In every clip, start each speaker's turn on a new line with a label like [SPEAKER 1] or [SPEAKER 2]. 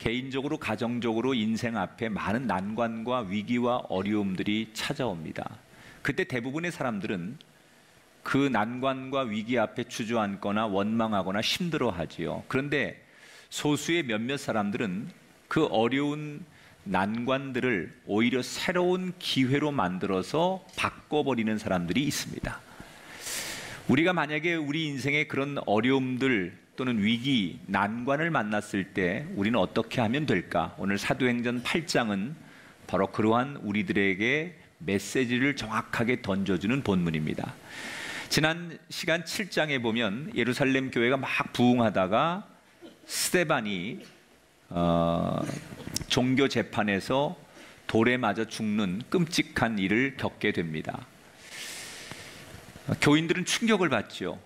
[SPEAKER 1] 개인적으로, 가정적으로 인생 앞에 많은 난관과 위기와 어려움들이 찾아옵니다. 그때 대부분의 사람들은 그 난관과 위기 앞에 주저앉거나 원망하거나 힘들어하지요. 그런데 소수의 몇몇 사람들은 그 어려운 난관들을 오히려 새로운 기회로 만들어서 바꿔버리는 사람들이 있습니다. 우리가 만약에 우리 인생에 그런 어려움들 또는 위기, 난관을 만났을 때 우리는 어떻게 하면 될까? 오늘 사도행전 8장은 바로 그러한 우리들에게 메시지를 정확하게 던져주는 본문입니다. 지난 시간 7장에 보면 예루살렘 교회가 막 부흥하다가 스데반이 종교 재판에서 돌에 맞아 죽는 끔찍한 일을 겪게 됩니다. 교인들은 충격을 받죠.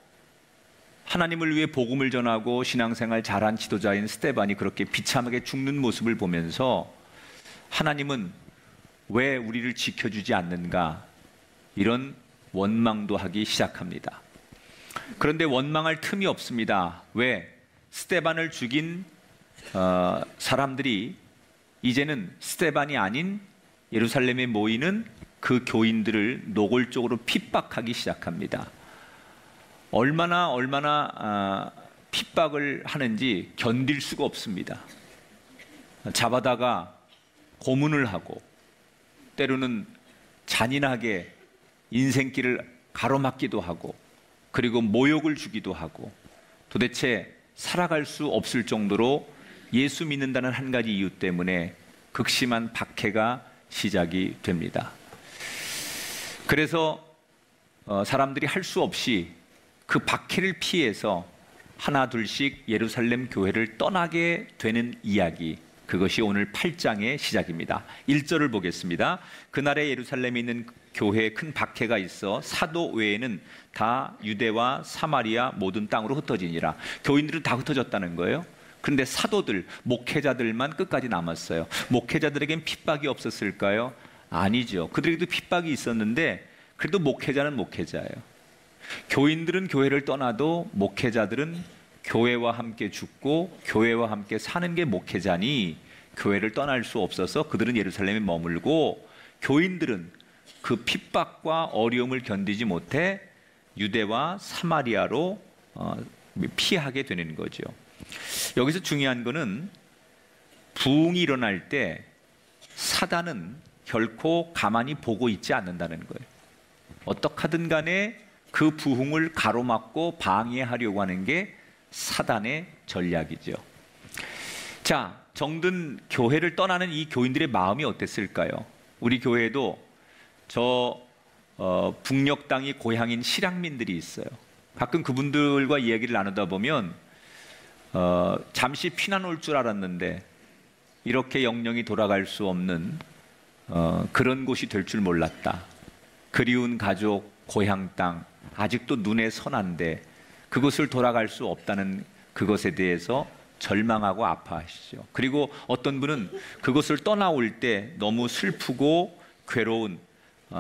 [SPEAKER 1] 하나님을 위해 복음을 전하고 신앙생활 잘한 지도자인 스데반이 그렇게 비참하게 죽는 모습을 보면서 하나님은 왜 우리를 지켜주지 않는가, 이런 원망도 하기 시작합니다. 그런데 원망할 틈이 없습니다. 왜? 스데반을 죽인 사람들이 이제는 스데반이 아닌 예루살렘에 모이는 그 교인들을 노골적으로 핍박하기 시작합니다. 얼마나 핍박을 하는지 견딜 수가 없습니다. 잡아다가 고문을 하고 때로는 잔인하게 인생길을 가로막기도 하고 그리고 모욕을 주기도 하고 도대체 살아갈 수 없을 정도로 예수 믿는다는 한 가지 이유 때문에 극심한 박해가 시작이 됩니다. 그래서 사람들이 할 수 없이 그 박해를 피해서 하나 둘씩 예루살렘 교회를 떠나게 되는 이야기, 그것이 오늘 8장의 시작입니다. 1절을 보겠습니다. 그날에 예루살렘에 있는 교회에 큰 박해가 있어 사도 외에는 다 유대와 사마리아 모든 땅으로 흩어지니라. 교인들은 다 흩어졌다는 거예요. 그런데 사도들, 목회자들만 끝까지 남았어요. 목회자들에겐 핍박이 없었을까요? 아니죠. 그들에게도 핍박이 있었는데 그래도 목회자는 목회자예요. 교인들은 교회를 떠나도 목회자들은 교회와 함께 죽고 교회와 함께 사는 게 목회자니 교회를 떠날 수 없어서 그들은 예루살렘에 머물고, 교인들은 그 핍박과 어려움을 견디지 못해 유대와 사마리아로 피하게 되는 거죠. 여기서 중요한 거는 부흥이 일어날 때 사단은 결코 가만히 보고 있지 않는다는 거예요. 어떻게든 간에 그 부흥을 가로막고 방해하려고 하는 게 사단의 전략이죠. 자, 정든 교회를 떠나는 이 교인들의 마음이 어땠을까요? 우리 교회에도 북녘 땅이 고향인 실향민들이 있어요. 가끔 그분들과 이야기를 나누다 보면 잠시 피난 올 줄 알았는데 이렇게 영영이 돌아갈 수 없는 그런 곳이 될 줄 몰랐다. 그리운 가족, 고향 땅, 아직도 눈에 선한데 그것을 돌아갈 수 없다는 그것에 대해서 절망하고 아파하시죠. 그리고 어떤 분은 그것을 떠나올 때 너무 슬프고 괴로운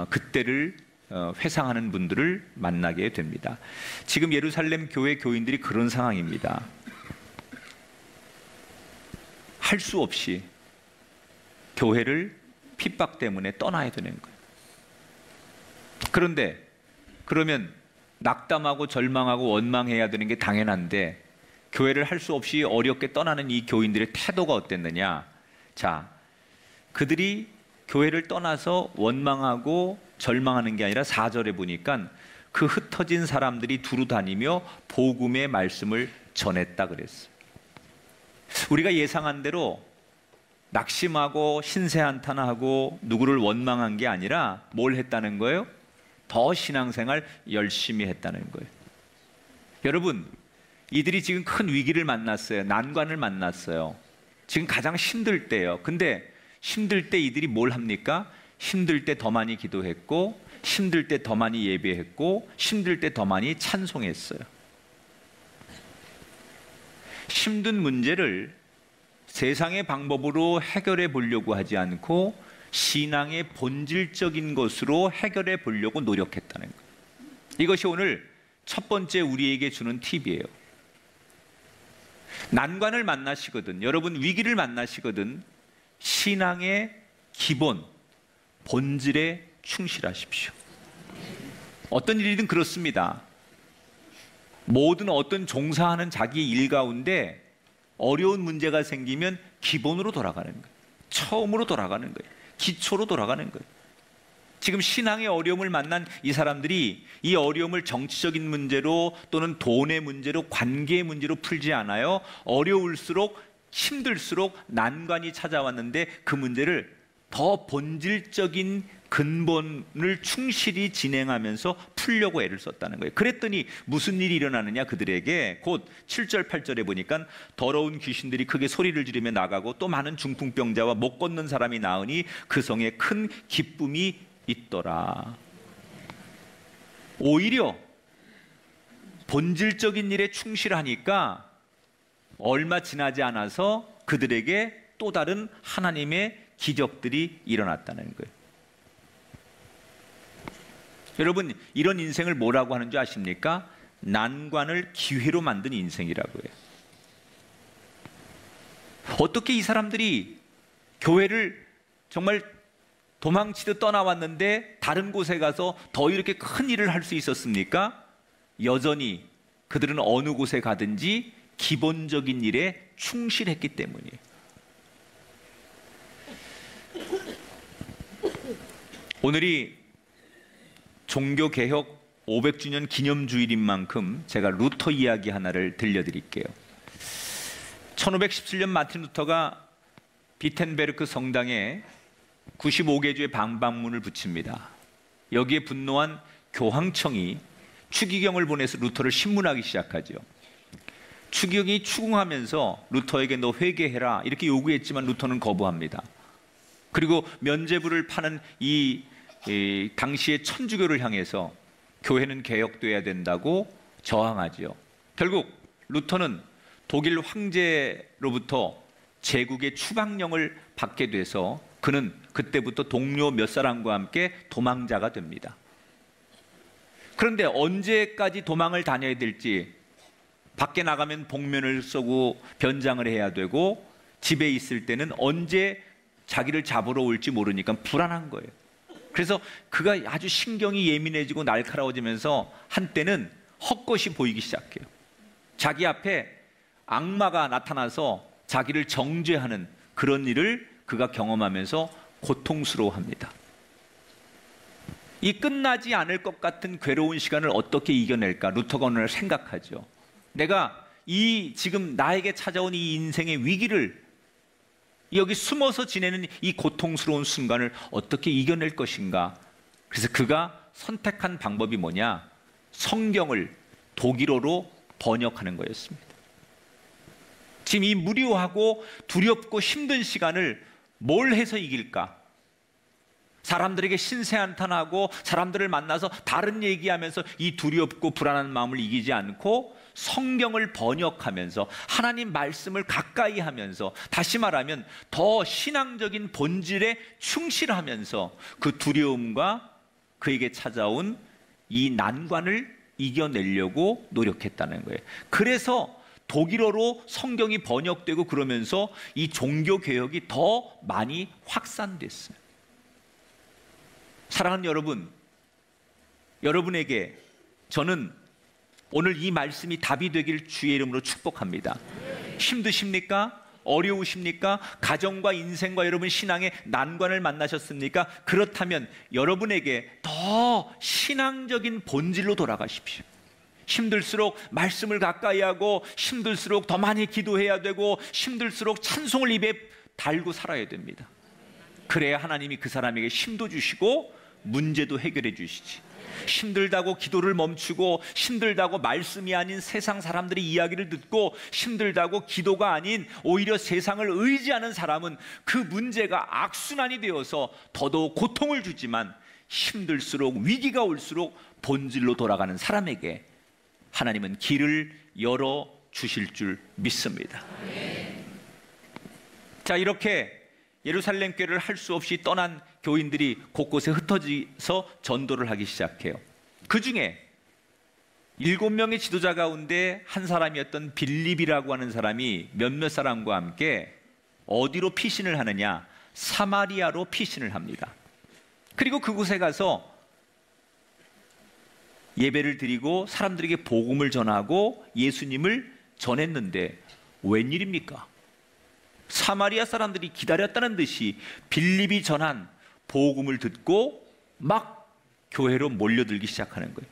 [SPEAKER 1] 그때를 회상하는 분들을 만나게 됩니다. 지금 예루살렘 교회 교인들이 그런 상황입니다. 할 수 없이 교회를 핍박 때문에 떠나야 되는 거예요. 그런데 그러면 낙담하고 절망하고 원망해야 되는 게 당연한데 교회를 할 수 없이 어렵게 떠나는 이 교인들의 태도가 어땠느냐? 자, 그들이 교회를 떠나서 원망하고 절망하는 게 아니라 4절에 보니까 그 흩어진 사람들이 두루 다니며 복음의 말씀을 전했다 그랬어요. 우리가 예상한 대로 낙심하고 신세한탄하고 누구를 원망한 게 아니라 뭘 했다는 거예요? 더 신앙생활 열심히 했다는 거예요. 여러분, 이들이 지금 큰 위기를 만났어요. 난관을 만났어요. 지금 가장 힘들 때예요. 근데 힘들 때 이들이 뭘 합니까? 힘들 때 더 많이 기도했고, 힘들 때 더 많이 예배했고, 힘들 때 더 많이 찬송했어요. 힘든 문제를 세상의 방법으로 해결해 보려고 하지 않고 신앙의 본질적인 것으로 해결해 보려고 노력했다는 거예요. 이것이 오늘 첫 번째 우리에게 주는 팁이에요. 난관을 만나시거든, 여러분 위기를 만나시거든, 신앙의 기본, 본질에 충실하십시오. 어떤 일이든 그렇습니다. 모든 어떤 종사하는 자기 일 가운데 어려운 문제가 생기면 기본으로 돌아가는 거예요. 처음으로 돌아가는 거예요. 기초로 돌아가는 거예요. 지금 신앙의 어려움을 만난 이 사람들이 이 어려움을 정치적인 문제로 또는 돈의 문제로, 관계의 문제로 풀지 않아요. 어려울수록, 힘들수록 난관이 찾아왔는데 그 문제를 더 본질적인 근본을 충실히 진행하면서 풀려고 애를 썼다는 거예요. 그랬더니 무슨 일이 일어나느냐, 그들에게 곧 7절 8절에 보니까 더러운 귀신들이 크게 소리를 지르며 나가고 또 많은 중풍병자와 못 걷는 사람이 나으니 그 성에 큰 기쁨이 있더라. 오히려 본질적인 일에 충실하니까 얼마 지나지 않아서 그들에게 또 다른 하나님의 기적들이 일어났다는 거예요. 여러분, 이런 인생을 뭐라고 하는 줄 아십니까? 난관을 기회로 만든 인생이라고 해요. 어떻게 이 사람들이 교회를 정말 도망치듯 떠나왔는데 다른 곳에 가서 더 이렇게 큰 일을 할 수 있었습니까? 여전히 그들은 어느 곳에 가든지 기본적인 일에 충실했기 때문이에요. 오늘이 종교개혁 500주년 기념주일인 만큼 제가 루터 이야기 하나를 들려드릴게요. 1517년 마틴 루터가 비텐베르크 성당에 95개주의 방방문을 붙입니다. 여기에 분노한 교황청이 추기경을 보내서 루터를 신문하기 시작하죠. 추기경이 추궁하면서 루터에게 너 회개해라 이렇게 요구했지만 루터는 거부합니다. 그리고 면죄부를 파는 이 당시의 천주교를 향해서 교회는 개혁돼야 된다고 저항하지요. 결국 루터는 독일 황제로부터 제국의 추방령을 받게 돼서 그는 그때부터 동료 몇 사람과 함께 도망자가 됩니다. 그런데 언제까지 도망을 다녀야 될지, 밖에 나가면 복면을 쓰고 변장을 해야 되고 집에 있을 때는 언제 자기를 잡으러 올지 모르니까 불안한 거예요. 그래서 그가 아주 신경이 예민해지고 날카로워지면서 한때는 헛것이 보이기 시작해요. 자기 앞에 악마가 나타나서 자기를 정죄하는 그런 일을 그가 경험하면서 고통스러워합니다. 이 끝나지 않을 것 같은 괴로운 시간을 어떻게 이겨낼까 루터가 오늘 생각하죠. 내가 이 지금 나에게 찾아온 이 인생의 위기를, 여기 숨어서 지내는 이 고통스러운 순간을 어떻게 이겨낼 것인가. 그래서 그가 선택한 방법이 뭐냐, 성경을 독일어로 번역하는 거였습니다. 지금 이 무료하고 두렵고 힘든 시간을 뭘 해서 이길까? 사람들에게 신세한탄하고 사람들을 만나서 다른 얘기하면서 이 두렵고 불안한 마음을 이기지 않고 성경을 번역하면서 하나님 말씀을 가까이 하면서, 다시 말하면 더 신앙적인 본질에 충실하면서 그 두려움과 그에게 찾아온 이 난관을 이겨내려고 노력했다는 거예요. 그래서 독일어로 성경이 번역되고 그러면서 이 종교개혁이 더 많이 확산됐어요. 사랑하는 여러분, 여러분에게 저는 오늘 이 말씀이 답이 되길 주의 이름으로 축복합니다. 힘드십니까? 어려우십니까? 가정과 인생과 여러분 신앙의 난관을 만나셨습니까? 그렇다면 여러분에게 더 신앙적인 본질로 돌아가십시오. 힘들수록 말씀을 가까이 하고, 힘들수록 더 많이 기도해야 되고, 힘들수록 찬송을 입에 달고 살아야 됩니다. 그래야 하나님이 그 사람에게 힘도 주시고 문제도 해결해 주시지. 힘들다고 기도를 멈추고, 힘들다고 말씀이 아닌 세상 사람들의 이야기를 듣고, 힘들다고 기도가 아닌 오히려 세상을 의지하는 사람은 그 문제가 악순환이 되어서 더더욱 고통을 주지만, 힘들수록 위기가 올수록 본질로 돌아가는 사람에게 하나님은 길을 열어 주실 줄 믿습니다. 자, 이렇게 예루살렘 교회를 할 수 없이 떠난 교인들이 곳곳에 흩어져서 전도를 하기 시작해요. 그 중에 7명의 지도자 가운데 한 사람이었던 빌립이라고 하는 사람이 몇몇 사람과 함께 어디로 피신을 하느냐? 사마리아로 피신을 합니다. 그리고 그곳에 가서 예배를 드리고 사람들에게 복음을 전하고 예수님을 전했는데 웬일입니까? 사마리아 사람들이 기다렸다는 듯이 빌립이 전한 복음을 듣고 막 교회로 몰려들기 시작하는 거예요.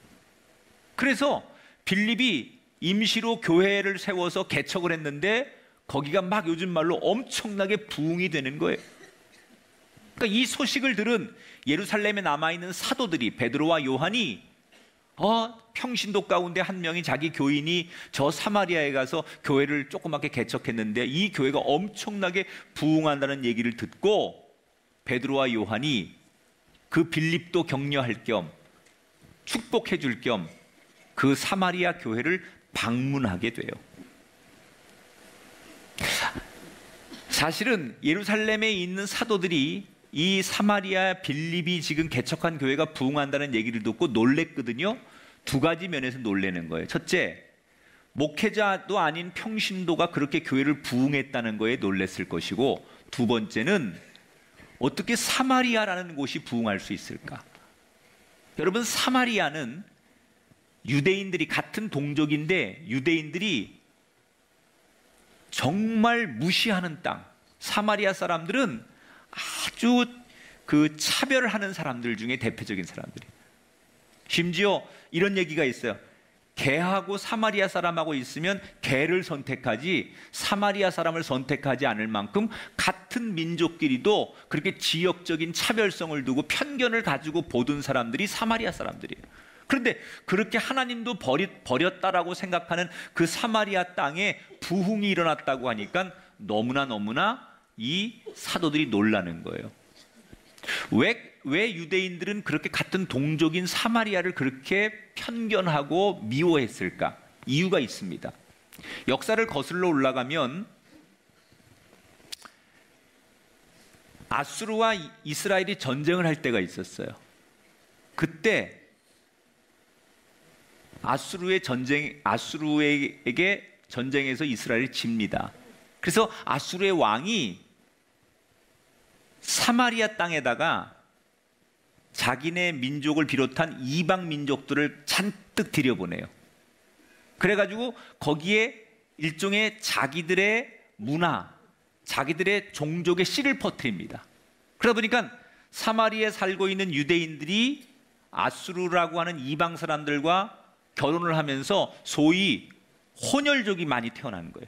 [SPEAKER 1] 그래서 빌립이 임시로 교회를 세워서 개척을 했는데 거기가 막 요즘 말로 엄청나게 부흥이 되는 거예요. 그러니까 이 소식을 들은 예루살렘에 남아있는 사도들이, 베드로와 요한이 평신도 가운데 한 명이 자기 교인이 저 사마리아에 가서 교회를 조그맣게 개척했는데 이 교회가 엄청나게 부흥한다는 얘기를 듣고 베드로와 요한이 그 빌립도 격려할 겸 축복해 줄 겸 그 사마리아 교회를 방문하게 돼요. 사실은 예루살렘에 있는 사도들이 이 사마리아 빌립이 지금 개척한 교회가 부흥한다는 얘기를 듣고 놀랬거든요. 두 가지 면에서 놀라는 거예요. 첫째, 목회자도 아닌 평신도가 그렇게 교회를 부흥했다는 거에 놀랬을 것이고, 두 번째는 어떻게 사마리아라는 곳이 부흥할 수 있을까? 여러분, 사마리아는 유대인들이 같은 동족인데 유대인들이 정말 무시하는 땅. 사마리아 사람들은 아주 그 차별하는 사람들 중에 대표적인 사람들이에요. 심지어 이런 얘기가 있어요. 개하고 사마리아 사람하고 있으면 개를 선택하지 사마리아 사람을 선택하지 않을 만큼 같은 민족끼리도 그렇게 지역적인 차별성을 두고 편견을 가지고 보던 사람들이 사마리아 사람들이에요. 그런데 그렇게 하나님도 버렸다라고 생각하는 그 사마리아 땅에 부흥이 일어났다고 하니까 너무나 이 사도들이 놀라는 거예요. 왜 유대인들은 그렇게 같은 동족인 사마리아를 그렇게 편견하고 미워했을까? 이유가 있습니다. 역사를 거슬러 올라가면 아수르와 이스라엘이 전쟁을 할 때가 있었어요. 그때 아수르에게 전쟁에서 이스라엘이 집니다. 그래서 아수르의 왕이 사마리아 땅에다가 자기네 민족을 비롯한 이방 민족들을 잔뜩 들여보내요. 그래가지고 거기에 일종의 자기들의 문화, 자기들의 종족의 씨를 퍼뜨립니다. 그러다 보니까 사마리아에 살고 있는 유대인들이 아수르라고 하는 이방 사람들과 결혼을 하면서 소위 혼혈족이 많이 태어나는 거예요.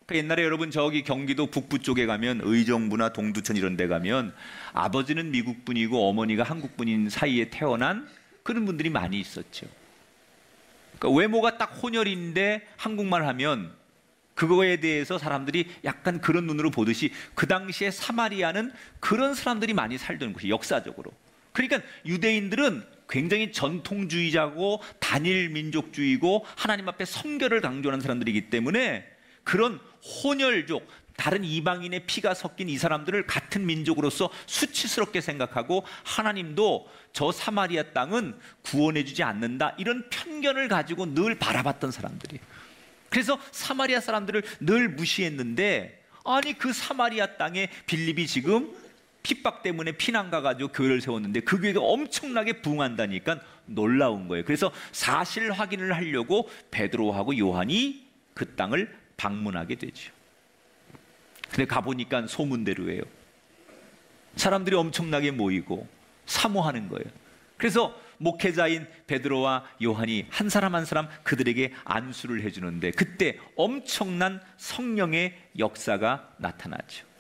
[SPEAKER 1] 그러니까 옛날에 여러분 저기 경기도 북부 쪽에 가면 의정부나 동두천 이런 데 가면 아버지는 미국 분이고 어머니가 한국 분인 사이에 태어난 그런 분들이 많이 있었죠. 그러니까 외모가 딱 혼혈인데 한국말 하면 그거에 대해서 사람들이 약간 그런 눈으로 보듯이 그 당시에 사마리아는 그런 사람들이 많이 살던 곳이 역사적으로. 그러니까 유대인들은 굉장히 전통주의자고 단일 민족주의고 하나님 앞에 성결을 강조하는 사람들이기 때문에 그런 혼혈족, 다른 이방인의 피가 섞인 이 사람들을 같은 민족으로서 수치스럽게 생각하고 하나님도 저 사마리아 땅은 구원해주지 않는다 이런 편견을 가지고 늘 바라봤던 사람들이에요. 그래서 사마리아 사람들을 늘 무시했는데 아니 그 사마리아 땅에 빌립이 지금 핍박 때문에 피난 가가지고 교회를 세웠는데 그 교회가 엄청나게 부흥한다니까 놀라운 거예요. 그래서 사실 확인을 하려고 베드로하고 요한이 그 땅을 방문하게 되죠. 근데 가보니까 소문대로예요. 사람들이 엄청나게 모이고 사모하는 거예요. 그래서 목회자인 베드로와 요한이 한 사람 한 사람 그들에게 안수를 해주는데 그때 엄청난 성령의 역사가 나타나죠.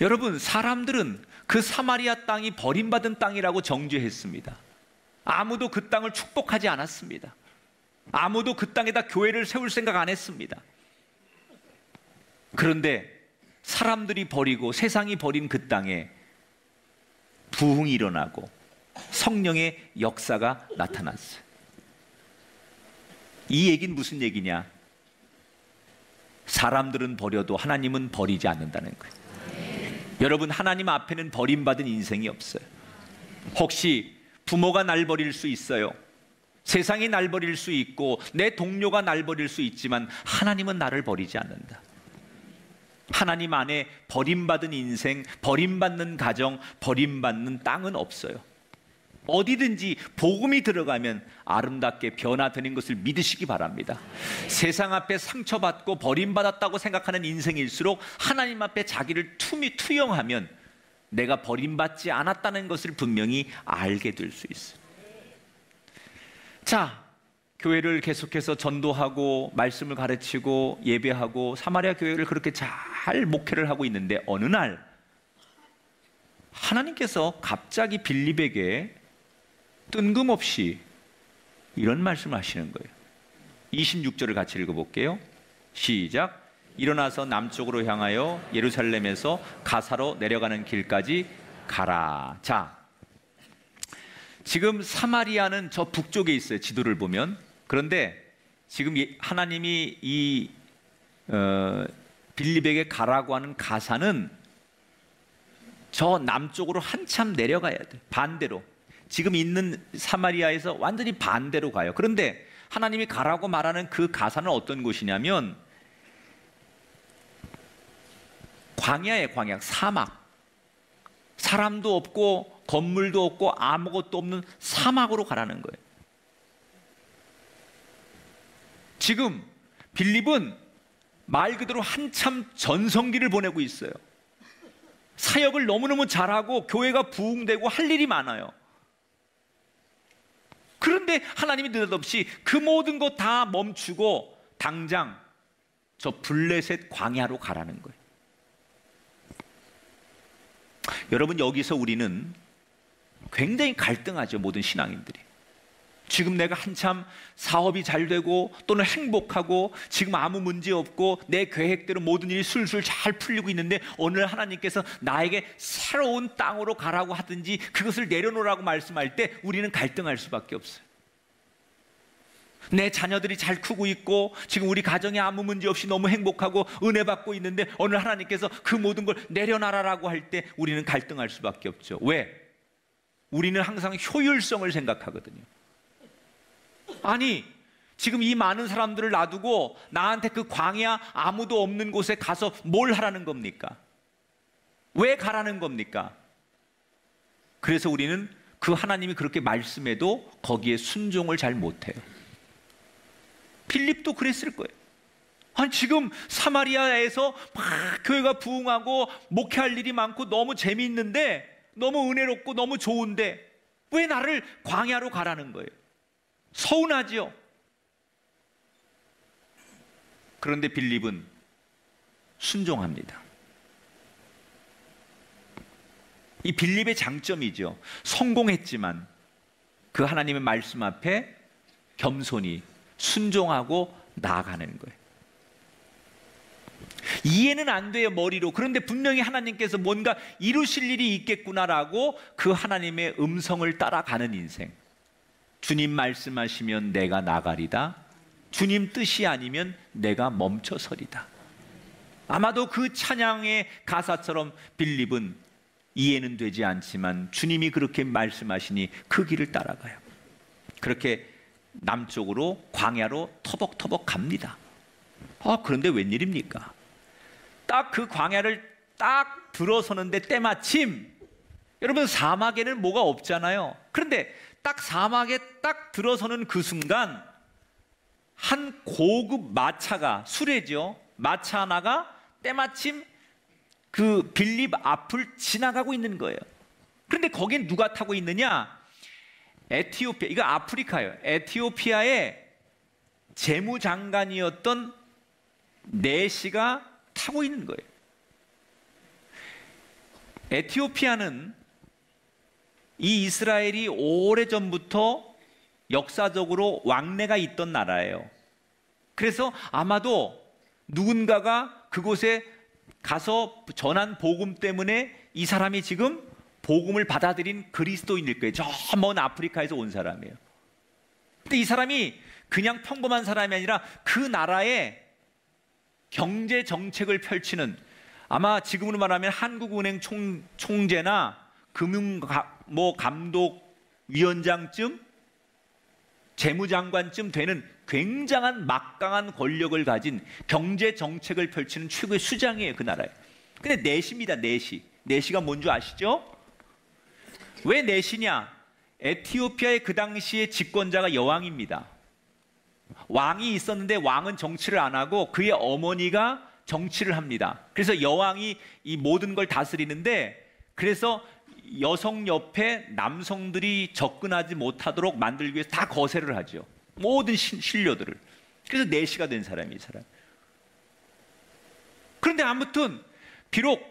[SPEAKER 1] 여러분, 사람들은 그 사마리아 땅이 버림받은 땅이라고 정죄했습니다. 아무도 그 땅을 축복하지 않았습니다. 아무도 그 땅에다 교회를 세울 생각 안 했습니다. 그런데 사람들이 버리고 세상이 버린 그 땅에 부흥이 일어나고 성령의 역사가 나타났어요. 이 얘기는 무슨 얘기냐? 사람들은 버려도 하나님은 버리지 않는다는 거예요. 여러분, 하나님 앞에는 버림받은 인생이 없어요. 혹시 부모가 날 버릴 수 있어요. 세상이 날 버릴 수 있고 내 동료가 날 버릴 수 있지만 하나님은 나를 버리지 않는다. 하나님 안에 버림받은 인생, 버림받는 가정, 버림받는 땅은 없어요. 어디든지 복음이 들어가면 아름답게 변화되는 것을 믿으시기 바랍니다. 세상 앞에 상처받고 버림받았다고 생각하는 인생일수록 하나님 앞에 자기를 투영하면 내가 버림받지 않았다는 것을 분명히 알게 될 수 있어요. 자, 교회를 계속해서 전도하고 말씀을 가르치고 예배하고 사마리아 교회를 그렇게 잘 목회를 하고 있는데 어느 날 하나님께서 갑자기 빌립에게 뜬금없이 이런 말씀을 하시는 거예요. 26절을 같이 읽어볼게요. 시작. 일어나서 남쪽으로 향하여 예루살렘에서 가사로 내려가는 길까지 가라. 자, 지금 사마리아는 저 북쪽에 있어요. 지도를 보면. 그런데 지금 하나님이 이 빌립에게 가라고 하는 가사는 저 남쪽으로 한참 내려가야 돼. 반대로. 지금 있는 사마리아에서 완전히 반대로 가요. 그런데 하나님이 가라고 말하는 그 가사는 어떤 곳이냐면 광야예요. 광야. 사막. 사람도 없고 건물도 없고 아무것도 없는 사막으로 가라는 거예요. 지금 빌립은 말 그대로 한참 전성기를 보내고 있어요. 사역을 너무너무 잘하고 교회가 부흥되고 할 일이 많아요. 그런데 하나님이 느닷없이 그 모든 것 다 멈추고 당장 저 블레셋 광야로 가라는 거예요. 여러분, 여기서 우리는 굉장히 갈등하죠. 모든 신앙인들이. 지금 내가 한참 사업이 잘 되고 또는 행복하고 지금 아무 문제 없고 내 계획대로 모든 일이 술술 잘 풀리고 있는데 오늘 하나님께서 나에게 새로운 땅으로 가라고 하든지 그것을 내려놓으라고 말씀할 때 우리는 갈등할 수밖에 없어요. 내 자녀들이 잘 크고 있고 지금 우리 가정에 아무 문제 없이 너무 행복하고 은혜 받고 있는데 오늘 하나님께서 그 모든 걸 내려놔라라고 할 때 우리는 갈등할 수밖에 없죠. 왜? 우리는 항상 효율성을 생각하거든요. 아니, 지금 이 많은 사람들을 놔두고 나한테 그 광야 아무도 없는 곳에 가서 뭘 하라는 겁니까? 왜 가라는 겁니까? 그래서 우리는 그 하나님이 그렇게 말씀해도 거기에 순종을 잘 못해요. 빌립도 그랬을 거예요. 아니, 지금 사마리아에서 막 교회가 부흥하고 목회할 일이 많고 너무 재미있는데 너무 은혜롭고 너무 좋은데 왜 나를 광야로 가라는 거예요? 서운하지요. 그런데 빌립은 순종합니다. 이 빌립의 장점이죠. 성공했지만 그 하나님의 말씀 앞에 겸손히 순종하고 나아가는 거예요. 이해는 안 돼요, 머리로. 그런데 분명히 하나님께서 뭔가 이루실 일이 있겠구나라고 그 하나님의 음성을 따라가는 인생. 주님 말씀하시면 내가 나가리다. 주님 뜻이 아니면 내가 멈춰서리다. 아마도 그 찬양의 가사처럼 빌립은 이해는 되지 않지만 주님이 그렇게 말씀하시니 그 길을 따라가요. 그렇게 남쪽으로 광야로 터벅터벅 갑니다. 그런데 웬일입니까? 딱 그 광야를 딱 들어서는데 때마침 여러분 사막에는 뭐가 없잖아요. 그런데 딱 사막에 딱 들어서는 그 순간 한 고급 마차가 수레죠. 마차 하나가 때마침 그 빌립 앞을 지나가고 있는 거예요. 그런데 거긴 누가 타고 있느냐? 에티오피아, 이거 아프리카예요. 에티오피아의 재무장관이었던 네시가 타고 있는 거예요. 에티오피아는 이 이스라엘이 오래전부터 역사적으로 왕래가 있던 나라예요. 그래서 아마도 누군가가 그곳에 가서 전한 복음 때문에 이 사람이 지금 복음을 받아들인 그리스도인일 거예요. 저 먼 아프리카에서 온 사람이에요. 근데 이 사람이 그냥 평범한 사람이 아니라 그 나라의 경제 정책을 펼치는, 아마 지금으로 말하면 한국은행 총재나 감독 위원장쯤, 재무장관쯤 되는 굉장한 막강한 권력을 가진 경제 정책을 펼치는 최고의 수장이에요, 그 나라에. 근데 내시입니다, 내시. 내시가 뭔지 아시죠? 왜 내시냐? 에티오피아의 그 당시의 집권자가 여왕입니다. 왕이 있었는데 왕은 정치를 안 하고 그의 어머니가 정치를 합니다. 그래서 여왕이 이 모든 걸 다스리는데, 그래서 여성 옆에 남성들이 접근하지 못하도록 만들기 위해서 다 거세를 하죠. 모든 신료들을. 그래서 내시가 된 사람이 이 사람. 그런데 아무튼 비록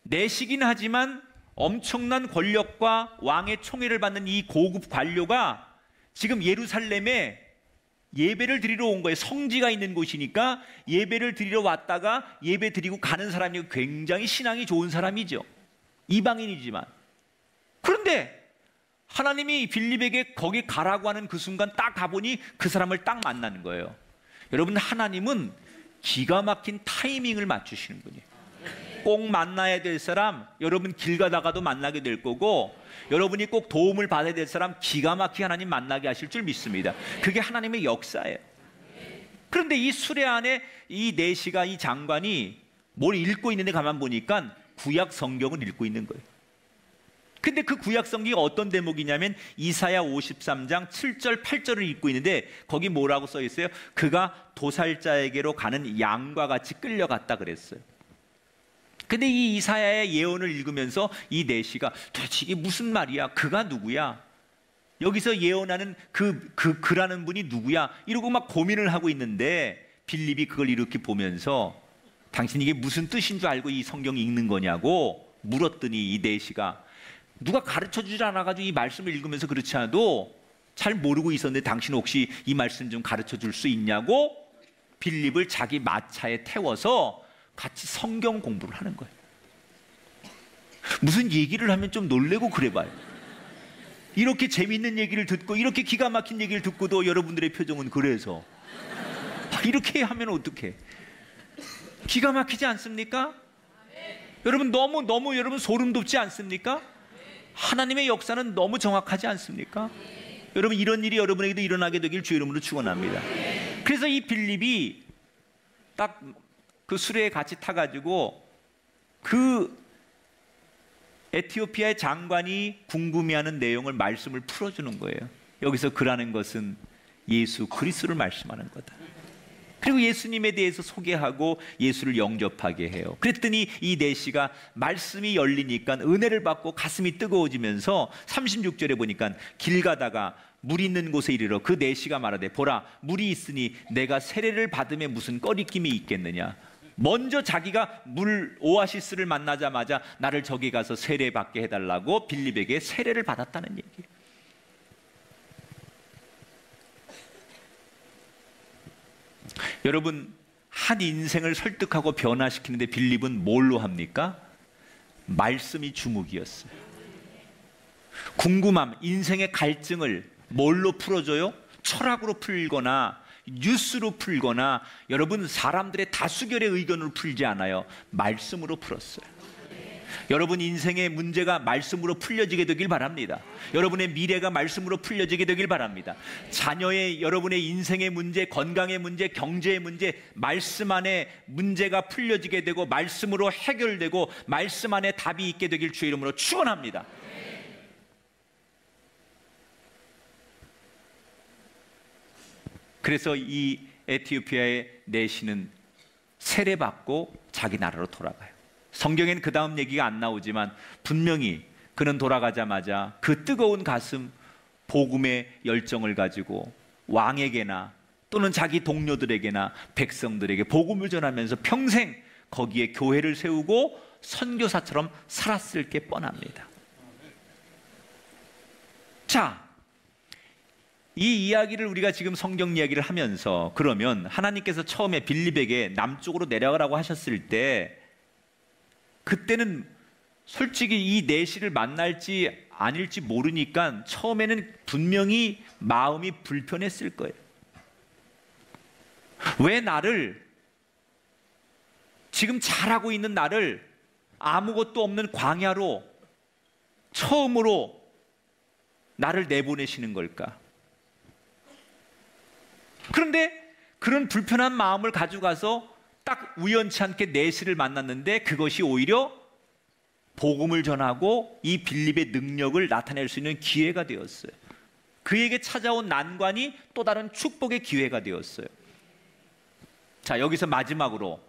[SPEAKER 1] 내시긴 하지만 엄청난 권력과 왕의 총애를 받는 이 고급 관료가 지금 예루살렘에 예배를 드리러 온 거예요. 성지가 있는 곳이니까 예배를 드리러 왔다가 예배 드리고 가는 사람이 굉장히 신앙이 좋은 사람이죠. 이방인이지만. 그런데 하나님이 빌립에게 거기 가라고 하는 그 순간 딱 가보니 그 사람을 딱 만나는 거예요. 여러분, 하나님은 기가 막힌 타이밍을 맞추시는 분이에요. 꼭 만나야 될 사람, 여러분 길 가다가도 만나게 될 거고, 여러분이 꼭 도움을 받아야 될 사람 기가 막히게 하나님 만나게 하실 줄 믿습니다. 그게 하나님의 역사예요. 그런데 이 수레 안에 이 내시가, 이 장관이 뭘 읽고 있는데 가만 보니까 구약 성경을 읽고 있는 거예요. 근데 그 구약 성경이 어떤 대목이냐면 이사야 53장 7절 8절을 읽고 있는데 거기 뭐라고 써 있어요? 그가 도살자에게로 가는 양과 같이 끌려갔다 그랬어요. 근데 이 이사야의 예언을 읽으면서 이 내시가 도대체 이게 무슨 말이야? 그가 누구야? 여기서 예언하는 그라는 분이 누구야? 이러고 막 고민을 하고 있는데 빌립이 그걸 이렇게 보면서 당신 이게 무슨 뜻인 줄 알고 이 성경 읽는 거냐고 물었더니 이 내시가 누가 가르쳐주지 않아가지고 이 말씀을 읽으면서 그렇지 않아도 잘 모르고 있었는데 당신 혹시 이 말씀 좀 가르쳐줄 수 있냐고 빌립을 자기 마차에 태워서 같이 성경 공부를 하는 거예요. 무슨 얘기를 하면 좀 놀래고 그래봐요. 이렇게 재밌는 얘기를 듣고 이렇게 기가 막힌 얘기를 듣고도 여러분들의 표정은 그래서 이렇게 하면 어떡해? 기가 막히지 않습니까? 여러분 너무 여러분 소름 돋지 않습니까? 하나님의 역사는 너무 정확하지 않습니까? 여러분 이런 일이 여러분에게도 일어나게 되길 주 이름으로 축원합니다. 그래서 이 빌립이 딱 그 수레에 같이 타가지고 그 에티오피아의 장관이 궁금해하는 내용을 말씀을 풀어주는 거예요. 여기서 그라는 것은 예수 그리스도를 말씀하는 거다. 그리고 예수님에 대해서 소개하고 예수를 영접하게 해요. 그랬더니 이 내시가 말씀이 열리니까 은혜를 받고 가슴이 뜨거워지면서 36절에 보니까 길 가다가 물 있는 곳에 이르러 그 내시가 말하되 보라 물이 있으니 내가 세례를 받음에 무슨 꺼리낌이 있겠느냐. 먼저 자기가 물 오아시스를 만나자마자 나를 저기 가서 세례 받게 해달라고 빌립에게 세례를 받았다는 얘기예요. 여러분 한 인생을 설득하고 변화시키는데 빌립은 뭘로 합니까? 말씀이 주목이었어요. 궁금함, 인생의 갈증을 뭘로 풀어줘요? 철학으로 풀거나 뉴스로 풀거나 여러분 사람들의 다수결의 의견으로 풀지 않아요. 말씀으로 풀었어요. 여러분 인생의 문제가 말씀으로 풀려지게 되길 바랍니다. 여러분의 미래가 말씀으로 풀려지게 되길 바랍니다. 자녀의 여러분의 인생의 문제, 건강의 문제, 경제의 문제, 말씀 안에 문제가 풀려지게 되고 말씀으로 해결되고 말씀 안에 답이 있게 되길 주의 이름으로 축원합니다. 그래서 이 에티오피아의 내시는 세례받고 자기 나라로 돌아가요. 성경에는 그 다음 얘기가 안 나오지만 분명히 그는 돌아가자마자 그 뜨거운 가슴, 복음의 열정을 가지고 왕에게나 또는 자기 동료들에게나 백성들에게 복음을 전하면서 평생 거기에 교회를 세우고 선교사처럼 살았을 게 뻔합니다. 자, 이 이야기를 우리가 지금 성경 이야기를 하면서 그러면 하나님께서 처음에 빌립에게 남쪽으로 내려가라고 하셨을 때 그때는 솔직히 이 내시를 만날지 아닐지 모르니까 처음에는 분명히 마음이 불편했을 거예요. 왜 나를 지금 잘하고 있는 나를 아무것도 없는 광야로 처음으로 나를 내보내시는 걸까? 그런데 그런 불편한 마음을 가져가서 딱 우연치 않게 내시를 만났는데 그것이 오히려 복음을 전하고 이 빌립의 능력을 나타낼 수 있는 기회가 되었어요. 그에게 찾아온 난관이 또 다른 축복의 기회가 되었어요. 자, 여기서 마지막으로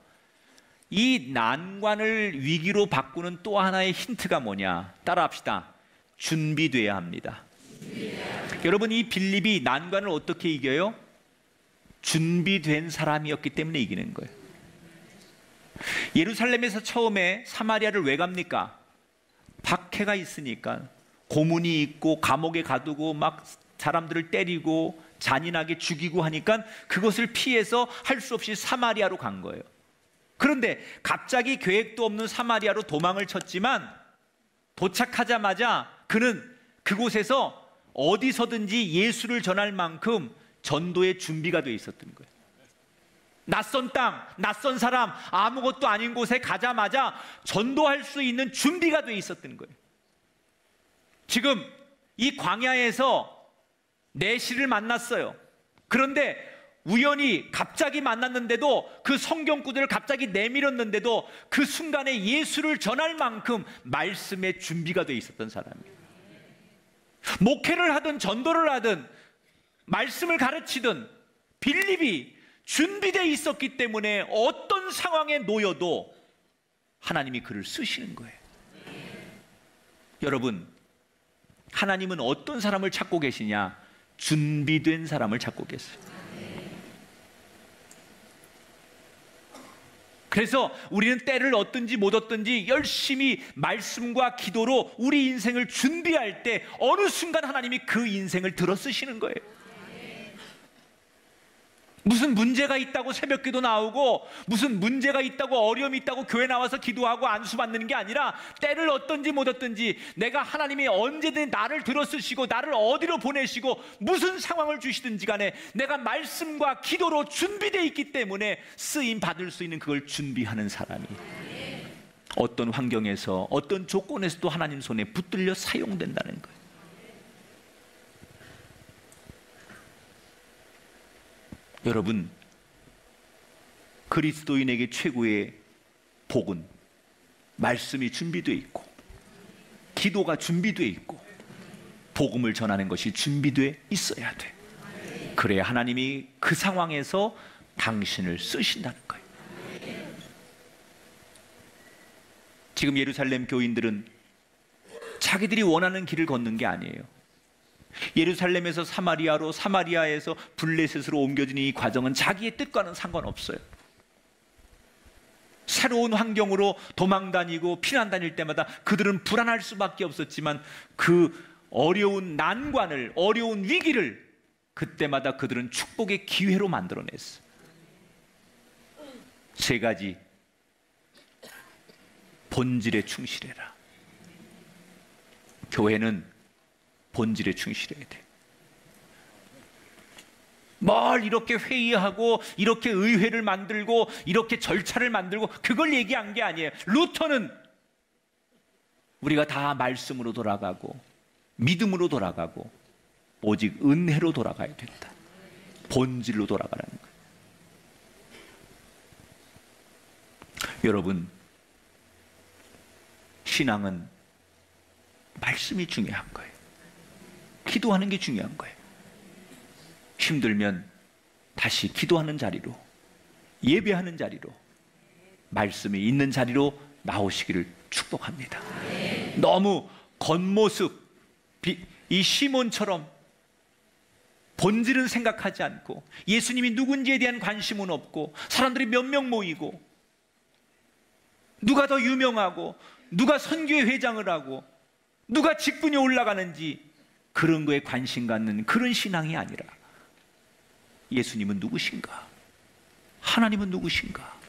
[SPEAKER 1] 이 난관을 위기로 바꾸는 또 하나의 힌트가 뭐냐? 따라합시다. 준비돼야 합니다. 여러분, 이 빌립이 난관을 어떻게 이겨요? 준비된 사람이었기 때문에 이기는 거예요. 예루살렘에서 처음에 사마리아를 왜 갑니까? 박해가 있으니까. 고문이 있고 감옥에 가두고 막 사람들을 때리고 잔인하게 죽이고 하니까 그것을 피해서 할 수 없이 사마리아로 간 거예요. 그런데 갑자기 계획도 없는 사마리아로 도망을 쳤지만 도착하자마자 그는 그곳에서 어디서든지 예수를 전할 만큼 전도의 준비가 돼 있었던 거예요. 낯선 땅, 낯선 사람, 아무것도 아닌 곳에 가자마자 전도할 수 있는 준비가 돼 있었던 거예요. 지금 이 광야에서 내시를 만났어요. 그런데 우연히 갑자기 만났는데도 그 성경구들을 갑자기 내밀었는데도 그 순간에 예수를 전할 만큼 말씀의 준비가 돼 있었던 사람이에요. 목회를 하든 전도를 하든 말씀을 가르치든 빌립이 준비되어 있었기 때문에 어떤 상황에 놓여도 하나님이 그를 쓰시는 거예요. 여러분, 하나님은 어떤 사람을 찾고 계시냐? 준비된 사람을 찾고 계세요. 그래서 우리는 때를 얻든지 못 얻든지 열심히 말씀과 기도로 우리 인생을 준비할 때 어느 순간 하나님이 그 인생을 들어 쓰시는 거예요. 무슨 문제가 있다고 새벽기도 나오고 무슨 문제가 있다고 어려움이 있다고 교회 나와서 기도하고 안수받는 게 아니라 때를 얻든지 못 얻든지 내가 하나님이 언제든 나를 들어쓰시고 나를 어디로 보내시고 무슨 상황을 주시든지 간에 내가 말씀과 기도로 준비되어 있기 때문에 쓰임 받을 수 있는 그걸 준비하는 사람이 어떤 환경에서 어떤 조건에서도 하나님 손에 붙들려 사용된다는 거예요. 여러분, 그리스도인에게 최고의 복은 말씀이 준비되어 있고 기도가 준비되어 있고 복음을 전하는 것이 준비되어 있어야 돼. 그래야 하나님이 그 상황에서 당신을 쓰신다는 거예요. 지금 예루살렘 교인들은 자기들이 원하는 길을 걷는 게 아니에요. 예루살렘에서 사마리아로, 사마리아에서 블레셋으로 옮겨진 이 과정은 자기의 뜻과는 상관없어요. 새로운 환경으로 도망 다니고 피난 다닐 때마다 그들은 불안할 수밖에 없었지만 그 어려운 난관을, 어려운 위기를 그때마다 그들은 축복의 기회로 만들어냈어요. 세 가지. 본질에 충실해라. 교회는 본질에 충실해야 돼. 뭘 이렇게 회의하고 이렇게 의회를 만들고 이렇게 절차를 만들고 그걸 얘기한 게 아니에요. 루터는 우리가 다 말씀으로 돌아가고 믿음으로 돌아가고 오직 은혜로 돌아가야 된다. 본질로 돌아가라는 거예요. 여러분, 신앙은 말씀이 중요한 거예요. 기도하는 게 중요한 거예요. 힘들면 다시 기도하는 자리로, 예배하는 자리로, 말씀이 있는 자리로 나오시기를 축복합니다. 너무 겉모습, 이 시몬처럼 본질은 생각하지 않고 예수님이 누군지에 대한 관심은 없고 사람들이 몇 명 모이고 누가 더 유명하고 누가 선교회 회장을 하고 누가 직분이 올라가는지 그런 거에 관심 갖는 그런 신앙이 아니라 예수님은 누구신가? 하나님은 누구신가?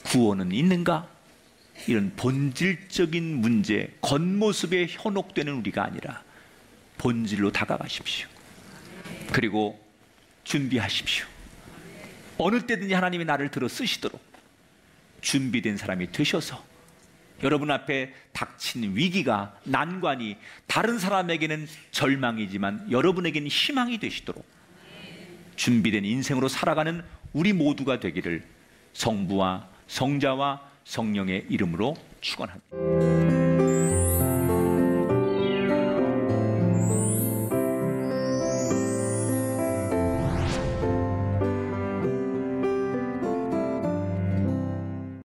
[SPEAKER 1] 구원은 있는가? 이런 본질적인 문제, 겉모습에 현혹되는 우리가 아니라 본질로 다가가십시오. 그리고 준비하십시오. 어느 때든지 하나님이 나를 들어 쓰시도록 준비된 사람이 되셔서 여러분 앞에 닥친 위기가, 난관이 다른 사람에게는 절망이지만 여러분에게는 희망이 되시도록 준비된 인생으로 살아가는 우리 모두가 되기를 성부와 성자와 성령의 이름으로 축원합니다.